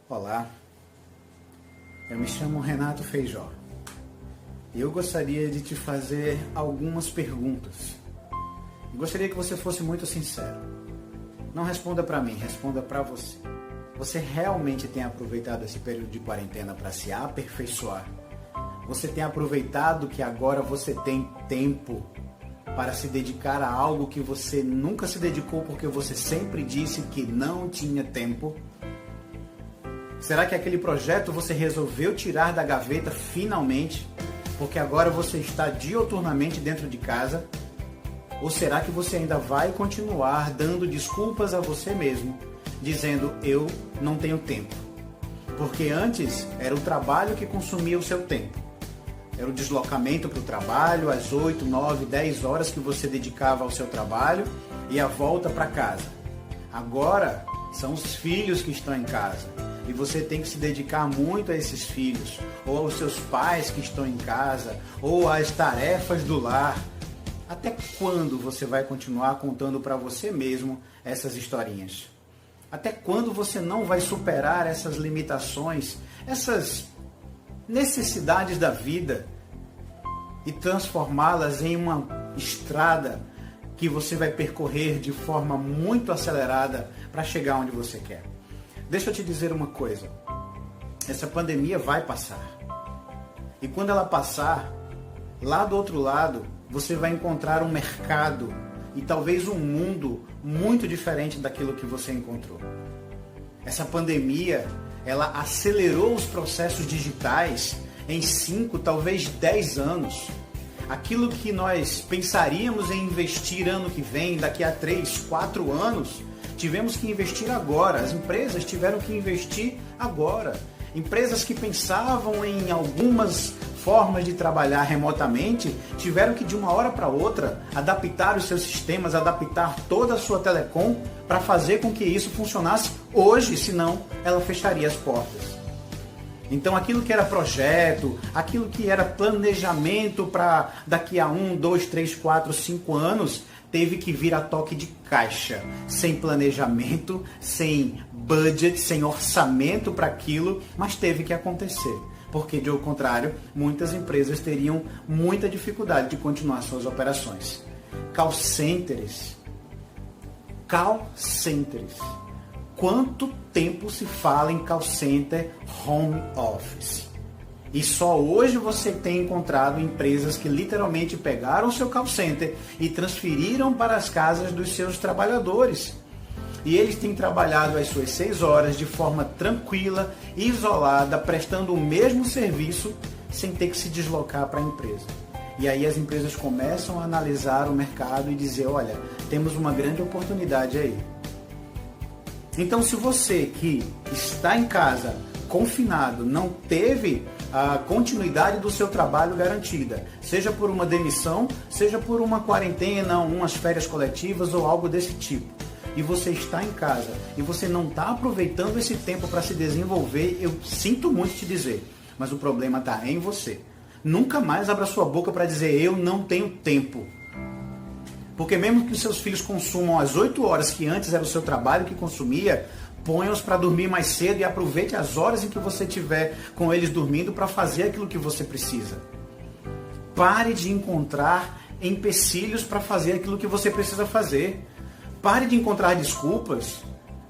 Olá, eu me chamo Renato Feijó e eu gostaria de te fazer algumas perguntas. Eu gostaria que você fosse muito sincero. Não responda para mim, responda para você. Você realmente tem aproveitado esse período de quarentena para se aperfeiçoar? Você tem aproveitado que agora você tem tempo para se dedicar a algo que você nunca se dedicou porque você sempre disse que não tinha tempo? Será que aquele projeto você resolveu tirar da gaveta finalmente, porque agora você está diuturnamente dentro de casa? Ou será que você ainda vai continuar dando desculpas a você mesmo, dizendo eu não tenho tempo? Porque antes era o trabalho que consumia o seu tempo. Era o deslocamento para o trabalho, as 8, 9, 10 horas que você dedicava ao seu trabalho e a volta para casa. Agora são os filhos que estão em casa. E você tem que se dedicar muito a esses filhos, ou aos seus pais que estão em casa, ou às tarefas do lar. Até quando você vai continuar contando para você mesmo essas historinhas? Até quando você não vai superar essas limitações, essas necessidades da vida e transformá-las em uma estrada que você vai percorrer de forma muito acelerada para chegar onde você quer? Deixa eu te dizer uma coisa, essa pandemia vai passar. E quando ela passar, lá do outro lado, você vai encontrar um mercado e talvez um mundo muito diferente daquilo que você encontrou. Essa pandemia, ela acelerou os processos digitais em 5, talvez 10 anos. Aquilo que nós pensaríamos em investir ano que vem, daqui a 3, 4 anos, tivemos que investir agora. As empresas tiveram que investir agora. Empresas que pensavam em algumas formas de trabalhar remotamente tiveram que de uma hora para outra adaptar os seus sistemas, adaptar toda a sua telecom para fazer com que isso funcionasse hoje, senão ela fecharia as portas. Então aquilo que era projeto, aquilo que era planejamento para daqui a 1, 2, 3, 4, 5 anos, teve que vir a toque de caixa, sem planejamento, sem budget, sem orçamento para aquilo, mas teve que acontecer. Porque, de ao contrário, muitas empresas teriam muita dificuldade de continuar suas operações. Call centers. Quanto tempo se fala em call center home office? E só hoje você tem encontrado empresas que literalmente pegaram o seu call center e transferiram para as casas dos seus trabalhadores. E eles têm trabalhado as suas 6 horas de forma tranquila, isolada, prestando o mesmo serviço sem ter que se deslocar para a empresa. E aí as empresas começam a analisar o mercado e dizer, olha, temos uma grande oportunidade aí. Então, se você que está em casa, confinado, não teve a continuidade do seu trabalho garantida, seja por uma demissão, seja por uma quarentena, umas férias coletivas ou algo desse tipo, e você está em casa e você não está aproveitando esse tempo para se desenvolver, eu sinto muito te dizer, mas o problema está em você. Nunca mais abra sua boca para dizer eu não tenho tempo. Porque mesmo que os seus filhos consumam as 8 horas que antes era o seu trabalho que consumia, ponha-os para dormir mais cedo e aproveite as horas em que você estiver com eles dormindo para fazer aquilo que você precisa. Pare de encontrar empecilhos para fazer aquilo que você precisa fazer. Pare de encontrar desculpas.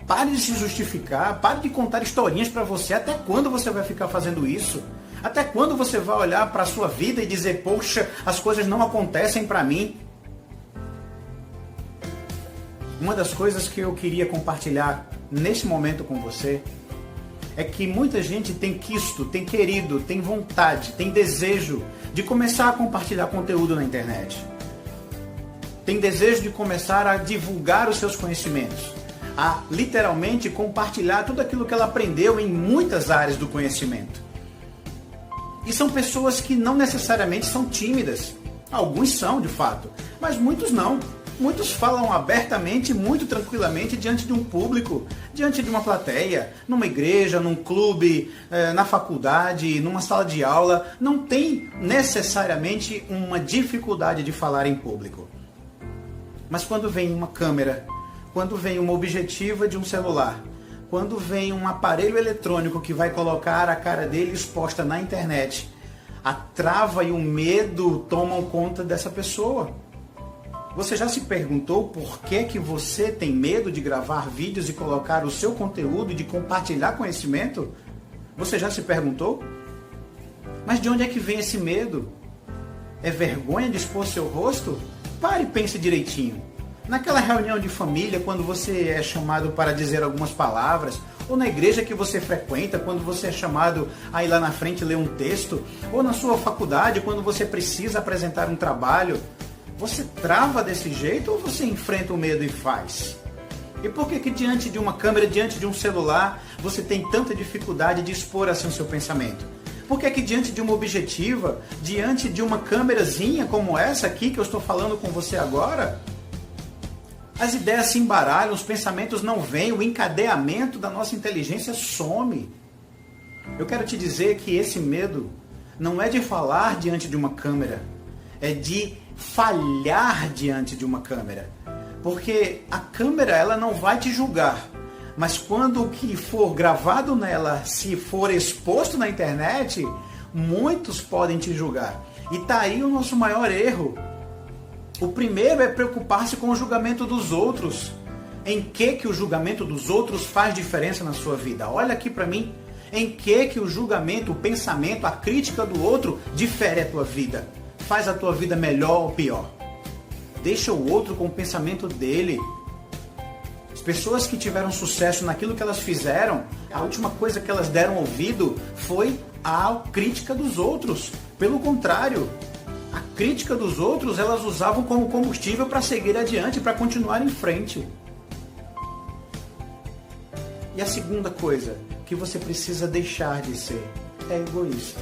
Pare de se justificar. Pare de contar historinhas para você. Até quando você vai ficar fazendo isso? Até quando você vai olhar para a sua vida e dizer, poxa, as coisas não acontecem para mim? Uma das coisas que eu queria compartilhar neste momento com você é que muita gente tem quisto, tem querido, tem vontade, tem desejo de começar a compartilhar conteúdo na internet. Tem desejo de começar a divulgar os seus conhecimentos, a literalmente compartilhar tudo aquilo que ela aprendeu em muitas áreas do conhecimento. E são pessoas que não necessariamente são tímidas. Alguns são, de fato, mas muitos não. Muitos falam abertamente, muito tranquilamente, diante de um público, diante de uma plateia, numa igreja, num clube, na faculdade, numa sala de aula. Não tem necessariamente uma dificuldade de falar em público. Mas quando vem uma câmera, quando vem uma objetiva de um celular, quando vem um aparelho eletrônico que vai colocar a cara dele exposta na internet, a trava e o medo tomam conta dessa pessoa. Você já se perguntou por que você tem medo de gravar vídeos e colocar o seu conteúdo e de compartilhar conhecimento? Você já se perguntou? Mas de onde é que vem esse medo? É vergonha de expor seu rosto? Pare e pense direitinho. Naquela reunião de família, quando você é chamado para dizer algumas palavras, ou na igreja que você frequenta, quando você é chamado a ir lá na frente ler um texto, ou na sua faculdade, quando você precisa apresentar um trabalho, você trava desse jeito ou você enfrenta o medo e faz? E por que diante de uma câmera, diante de um celular, você tem tanta dificuldade de expor assim o seu pensamento? Por que diante de uma objetiva, diante de uma câmerazinha como essa aqui que eu estou falando com você agora, as ideias se embaralham, os pensamentos não vêm, o encadeamento da nossa inteligência some. Eu quero te dizer que esse medo não é de falar diante de uma câmera, é de falhar diante de uma câmera. Porque a câmera, ela não vai te julgar, mas quando o que for gravado nela, se for exposto na internet, muitos podem te julgar. E tá aí o nosso maior erro. O primeiro é preocupar-se com o julgamento dos outros. Em que o julgamento dos outros faz diferença na sua vida? Olha aqui para mim. Em que o julgamento, o pensamento, a crítica do outro difere a tua vida? Faz a tua vida melhor ou pior? Deixa o outro com o pensamento dele. As pessoas que tiveram sucesso naquilo que elas fizeram, a última coisa que elas deram ouvido foi a crítica dos outros. Pelo contrário, a crítica dos outros elas usavam como combustível para seguir adiante, para continuar em frente. E a segunda coisa que você precisa deixar de ser é egoísta,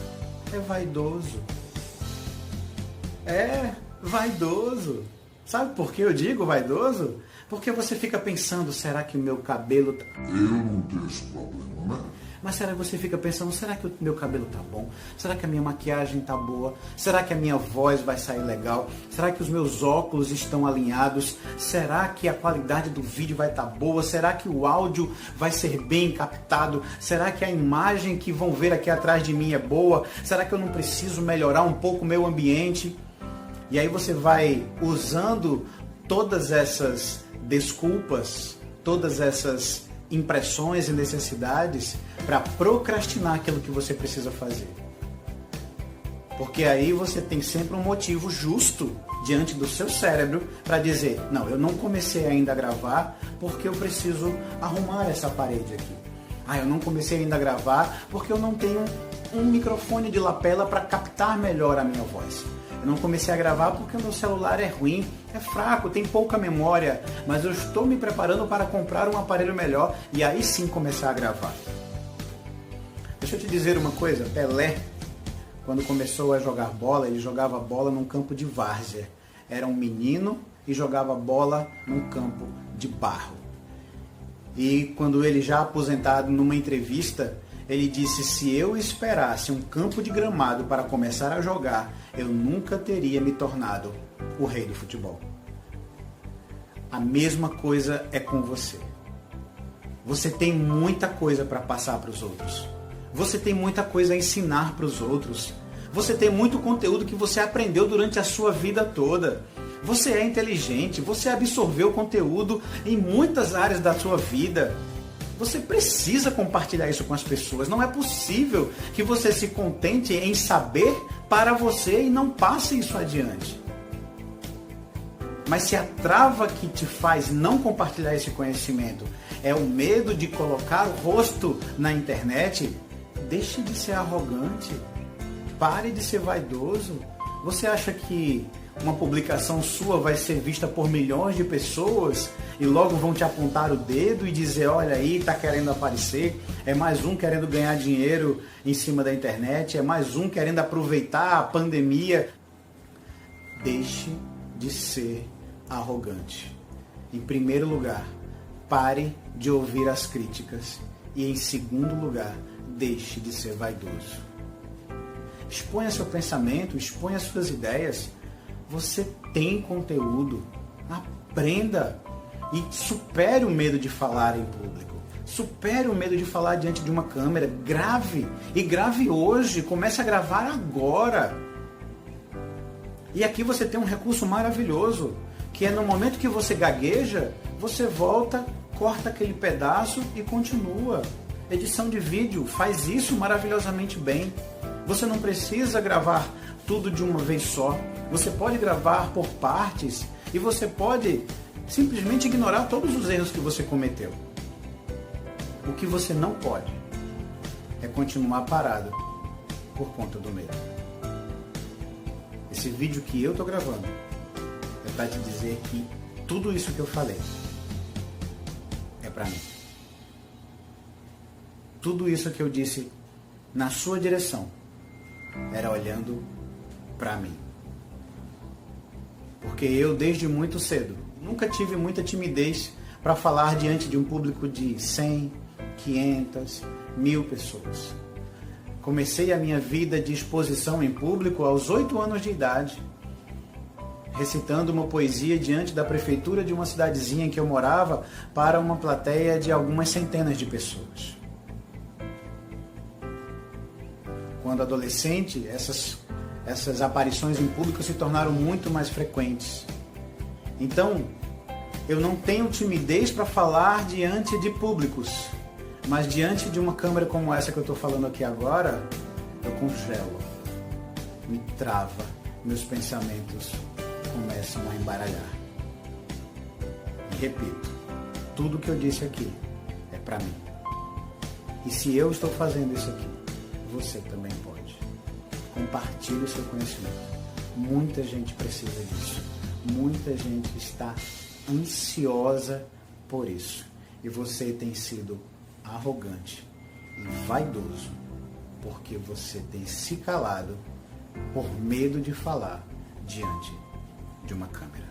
é vaidoso. É vaidoso. Sabe por que eu digo vaidoso? Porque você fica pensando, será que o meu cabelo... Eu não tenho esse problema, né? Mas será que você fica pensando, será que o meu cabelo tá bom? Será que a minha maquiagem tá boa? Será que a minha voz vai sair legal? Será que os meus óculos estão alinhados? Será que a qualidade do vídeo vai estar boa? Será que o áudio vai ser bem captado? Será que a imagem que vão ver aqui atrás de mim é boa? Será que eu não preciso melhorar um pouco o meu ambiente? E aí você vai usando todas essas desculpas, todas essas impressões e necessidades para procrastinar aquilo que você precisa fazer. Porque aí você tem sempre um motivo justo diante do seu cérebro para dizer, não, eu não comecei ainda a gravar porque eu preciso arrumar essa parede aqui. Eu não comecei ainda a gravar porque eu não tenho um microfone de lapela para captar melhor a minha voz. Eu não comecei a gravar porque o meu celular é ruim, é fraco, tem pouca memória, mas eu estou me preparando para comprar um aparelho melhor e aí sim começar a gravar. Deixa eu te dizer uma coisa, Pelé, quando começou a jogar bola, ele jogava bola num campo de várzea. Era um menino e jogava bola num campo de barro. E quando ele já aposentado numa entrevista, ele disse, se eu esperasse um campo de gramado para começar a jogar, eu nunca teria me tornado o rei do futebol. A mesma coisa é com você. Você tem muita coisa para passar para os outros. Você tem muita coisa a ensinar para os outros. Você tem muito conteúdo que você aprendeu durante a sua vida toda. Você é inteligente, você absorveu conteúdo em muitas áreas da sua vida. Você precisa compartilhar isso com as pessoas. Não é possível que você se contente em saber para você e não passe isso adiante. Mas se a trava que te faz não compartilhar esse conhecimento é o medo de colocar o rosto na internet, deixe de ser arrogante. Pare de ser vaidoso. Você acha que uma publicação sua vai ser vista por milhões de pessoas e logo vão te apontar o dedo e dizer, olha aí, tá querendo aparecer, é mais um querendo ganhar dinheiro em cima da internet, é mais um querendo aproveitar a pandemia. Deixe de ser arrogante. Em primeiro lugar, pare de ouvir as críticas e em segundo lugar, deixe de ser vaidoso. Exponha seu pensamento, exponha suas ideias. Você tem conteúdo, aprenda e supere o medo de falar em público. Supere o medo de falar diante de uma câmera. Grave. E grave hoje. Comece a gravar agora. E aqui você tem um recurso maravilhoso, que é no momento que você gagueja, você volta, corta aquele pedaço e continua. Edição de vídeo faz isso maravilhosamente bem. Você não precisa gravar tudo de uma vez só. Você pode gravar por partes e você pode simplesmente ignorar todos os erros que você cometeu. O que você não pode é continuar parado por conta do medo. Esse vídeo que eu estou gravando é para te dizer que tudo isso que eu falei é para mim. Tudo isso que eu disse na sua direção era olhando para mim. Porque eu, desde muito cedo, nunca tive muita timidez para falar diante de um público de 100, 500, 1000 pessoas. Comecei a minha vida de exposição em público aos 8 anos de idade, recitando uma poesia diante da prefeitura de uma cidadezinha em que eu morava para uma plateia de algumas centenas de pessoas. Quando adolescente, essas aparições em público se tornaram muito mais frequentes. Então, eu não tenho timidez para falar diante de públicos, mas diante de uma câmera como essa que eu estou falando aqui agora, eu congelo, me trava, meus pensamentos começam a embaralhar. E repito, tudo que eu disse aqui é para mim. E se eu estou fazendo isso aqui, você também pode. Compartilhe o seu conhecimento. Muita gente precisa disso. Muita gente está ansiosa por isso. E você tem sido arrogante e vaidoso porque você tem se calado por medo de falar diante de uma câmera.